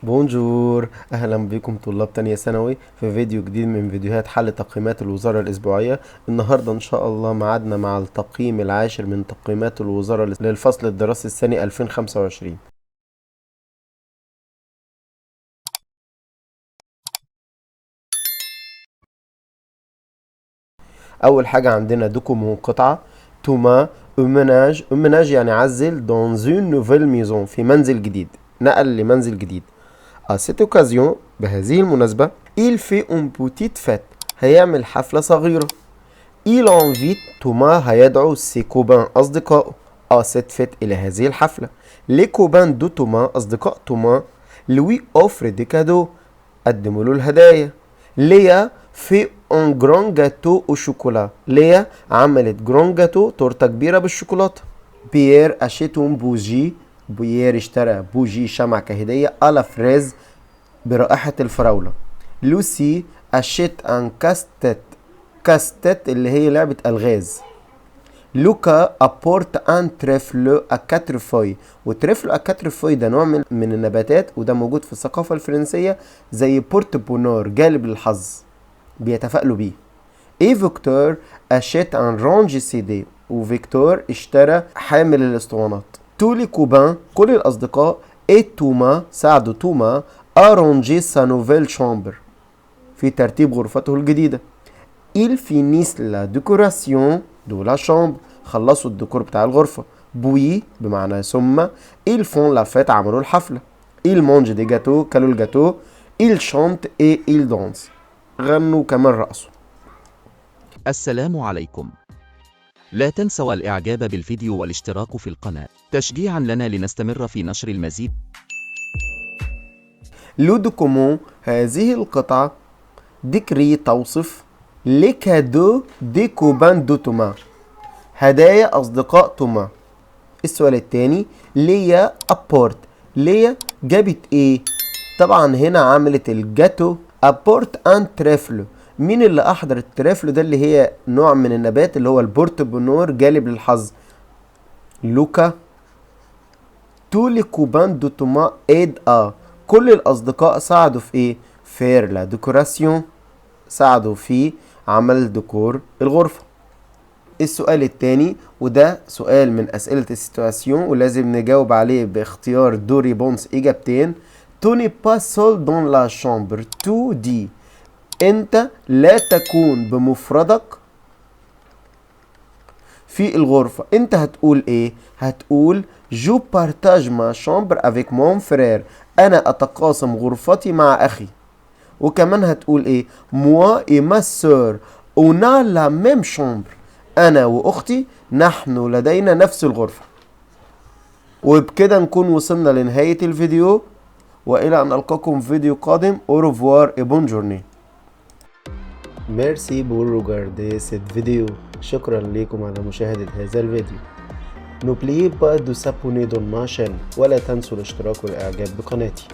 بونجور، اهلا بكم طلاب تانية ثانوي في فيديو جديد من فيديوهات حل تقييمات الوزارة الاسبوعية. النهاردة ان شاء الله معادنا مع التقييم العاشر من تقييمات الوزارة للفصل الدراسي الثاني 2025. اول حاجة عندنا دوكومون قطعة توما امناج يعني عزل dans une nouvelle maison في منزل جديد، نقل لمنزل جديد. À cette occasion بهذه المناسبة il fait une petite fête هيعمل حفلة صغيرة. il invite توما هيدعو ses copains أصدقائه à cette fête إلى هذه الحفلة. les copains de توما أصدقاء توما lui offre des cadeaux قدموا له الهدايا. ليا في un grand gâteau au chocolat ليا عملت grand gâteau تورتة كبيرة بالشوكولاتة. بيير achète un bougie بيير اشترى بوجي شمع كهدية على فريز برائحة الفراولة. لوسي اشيت ان كاستت اللي هي لعبة الغاز. لوكا ابورت ان تريفلو اكاترفوي، وتريفلو اكاترفوي ده نوع من النباتات وده موجود في الثقافة الفرنسية زي بورت بونور جالب للحظ، بيتفائلوا بيه. اي فيكتور اشيت ان رونج سي دي، وفيكتور اشترى حامل الاسطوانات. تولي كوبان كل الأصدقاء اي توما ساعدوا توما أرونجي سا نوفيل شامبر في ترتيب غرفته الجديدة. il finissent la décoration de la chambre خلصوا الديكور بتاع الغرفة. بوي بمعنى ثم ils font la fête عملوا الحفلة. ils mangent des gâteaux كلوا الجاتو. ils chantent et ils dansent غنوا كمان رقصوا. السلام عليكم. لا تنسوا الإعجاب بالفيديو والاشتراك في القناة تشجيعا لنا لنستمر في نشر المزيد. لو دوكومون هذه القطعة ديكري توصف لي كادو دي كوبان دو توما هدايا أصدقاء توما. السؤال التاني ليا أبورت ليا جابت ايه؟ طبعا هنا عملت الجاتو. أبورت ان تريفلو، مين اللي أحضر التريفلو ده اللي هي نوع من النبات اللي هو البورت بونور جالب للحظ. لوكا تولي كوبان دو توما ايد كل الأصدقاء ساعدوا في ايه؟ فير لا ديكوراسيون ساعدوا في عمل ديكور الغرفة. السؤال التاني وده سؤال من أسئلة السيتواسيون ولازم نجاوب عليه باختيار دو ريبونس إجابتين. توني با سول دون لا شامبر تو دي، أنت لا تكون بمفردك في الغرفة. أنت هتقول إيه؟ هتقول جو بارتاج ما شامبر افيك مون فرير، أنا أتقاسم غرفتي مع أخي. وكمان هتقول ايه؟ موا اي ما سور اون لا ميم شامبر، انا واختي نحن لدينا نفس الغرفة. وبكده نكون وصلنا لنهاية الفيديو، والى ان القاكم في فيديو قادم. au revoir et bonne journée. Merci pour regarder cette vidéo. شكرا لكم على مشاهدة هذا الفيديو. N'oubliez pas de s'abonner dans ma chaîne ولا تنسوا الاشتراك والاعجاب بقناتي.